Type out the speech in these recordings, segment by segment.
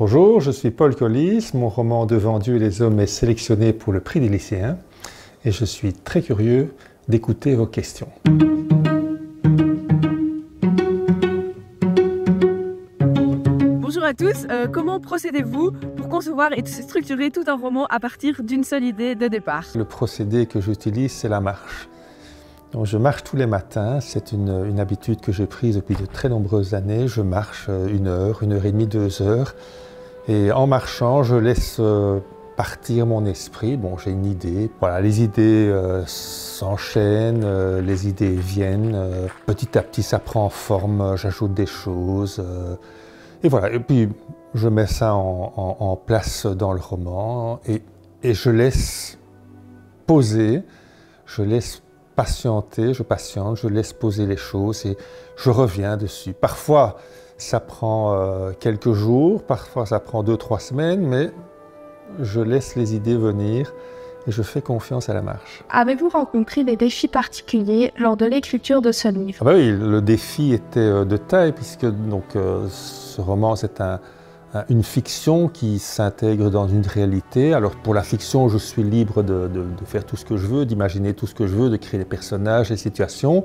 Bonjour, je suis Paul Collis. Mon roman Devant Dieu et les hommes est sélectionné pour le prix des lycéens et je suis très curieux d'écouter vos questions. Bonjour à tous, comment procédez-vous pour concevoir et structurer tout un roman à partir d'une seule idée de départ? Le procédé que j'utilise, c'est la marche. Donc, je marche tous les matins, c'est une habitude que j'ai prise depuis de très nombreuses années. Je marche 1 heure, 1 heure et demie, 2 heures. Et en marchant, je laisse partir mon esprit. Bon, j'ai une idée. Voilà, les idées s'enchaînent, les idées viennent. Petit à petit, ça prend forme, j'ajoute des choses. Et voilà, et puis je mets ça en place dans le roman et je laisse poser, je laisse patienter, je patiente, je laisse poser les choses et je reviens dessus. Parfois, ça prend quelques jours, parfois ça prend 2-3 semaines, mais je laisse les idées venir et je fais confiance à la marche. Avez-vous rencontré des défis particuliers lors de l'écriture de ce livre? Ah bah oui, le défi était de taille puisque ce roman c'est une fiction qui s'intègre dans une réalité. Alors pour la fiction, je suis libre de faire tout ce que je veux, d'imaginer tout ce que je veux, de créer des personnages, des situations.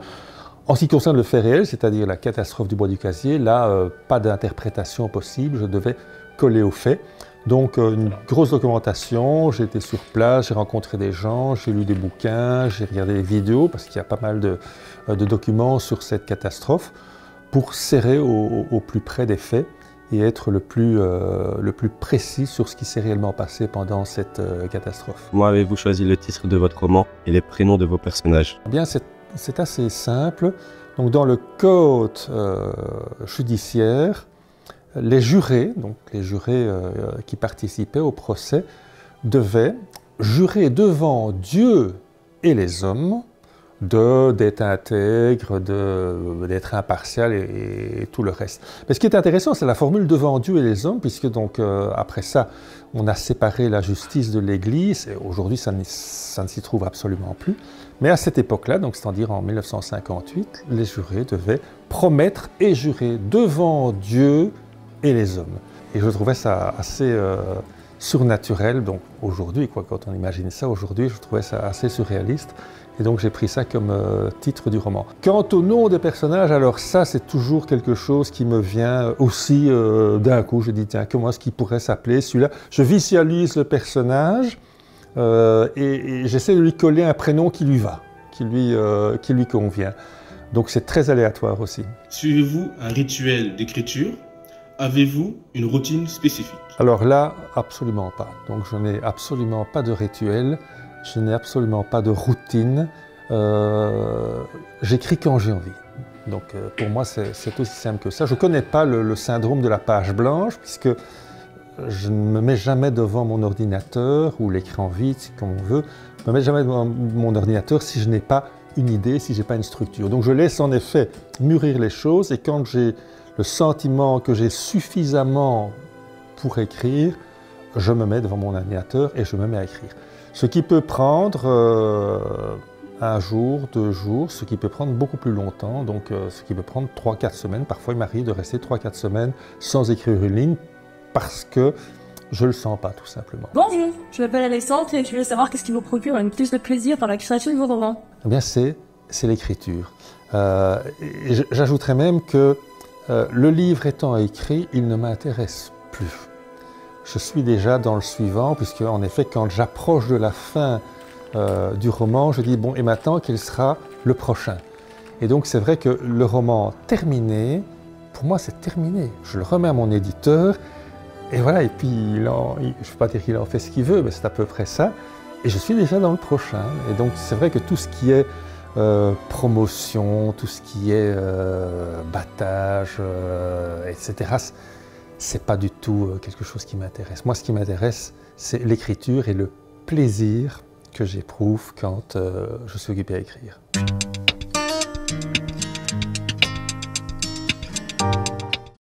En ce qui concerne le fait réel, c'est-à-dire la catastrophe du bois du Casier, là, pas d'interprétation possible, je devais coller aux faits. Donc une grosse documentation, j'ai été sur place, j'ai rencontré des gens, j'ai lu des bouquins, j'ai regardé des vidéos, parce qu'il y a pas mal de documents sur cette catastrophe, pour serrer au plus près des faits et être le plus précis sur ce qui s'est réellement passé pendant cette catastrophe. Comment avez-vous choisi le titre de votre roman et les prénoms de vos personnages? Eh bien, c'est assez simple. Donc, dans le code judiciaire, les jurés qui participaient au procès, devaient jurer devant Dieu et les hommes d'être intègre, d'être impartial et tout le reste. Mais ce qui est intéressant, c'est la formule devant Dieu et les hommes, puisque après ça, on a séparé la justice de l'Église, et aujourd'hui ça ne s'y trouve absolument plus. Mais à cette époque-là, donc c'est-à-dire en 1958, les jurés devaient promettre et jurer devant Dieu et les hommes. Et je trouvais ça assez surnaturel, donc aujourd'hui, quand on imagine ça aujourd'hui, je trouvais ça assez surréaliste. Et donc j'ai pris ça comme titre du roman. Quant au nom des personnages, alors ça c'est toujours quelque chose qui me vient aussi d'un coup. Je dis tiens, comment est-ce qu'il pourrait s'appeler celui-là? Je visualise le personnage et j'essaie de lui coller un prénom qui lui va, qui lui convient. Donc c'est très aléatoire aussi. Suivez-vous un rituel d'écriture? Avez-vous une routine spécifique? Alors là, absolument pas. Donc je n'ai absolument pas de rituel. Je n'ai absolument pas de routine, j'écris quand j'ai envie. Donc pour moi c'est aussi simple que ça. Je ne connais pas le syndrome de la page blanche puisque je ne me mets jamais devant mon ordinateur ou l'écran vide comme on veut. Je ne me mets jamais devant mon ordinateur si je n'ai pas une idée, si je n'ai pas une structure. Donc je laisse en effet mûrir les choses et quand j'ai le sentiment que j'ai suffisamment pour écrire, je me mets devant mon ordinateur et je me mets à écrire. Ce qui peut prendre 1 jour, 2 jours, ce qui peut prendre beaucoup plus longtemps, donc ce qui peut prendre 3-4 semaines. Parfois, il m'arrive de rester 3-4 semaines sans écrire une ligne parce que je ne le sens pas, tout simplement. Bonjour, je m'appelle Alexandre et je veux savoir qu'est-ce qui vous procure le plus de plaisir dans la création de vos romans. Eh bien, c'est l'écriture. J'ajouterais même que le livre étant écrit, il ne m'intéresse plus. Je suis déjà dans le suivant, puisque en effet, quand j'approche de la fin du roman, je dis bon, et maintenant, quel sera le prochain? Et donc, c'est vrai que le roman terminé, pour moi, c'est terminé. Je le remets à mon éditeur, et voilà, et puis, je ne veux pas dire qu'il en fait ce qu'il veut, mais c'est à peu près ça. Et je suis déjà dans le prochain. Et donc, c'est vrai que tout ce qui est promotion, tout ce qui est battage, etc., c'est pas du tout quelque chose qui m'intéresse. Moi, ce qui m'intéresse, c'est l'écriture et le plaisir que j'éprouve quand je suis occupé à écrire.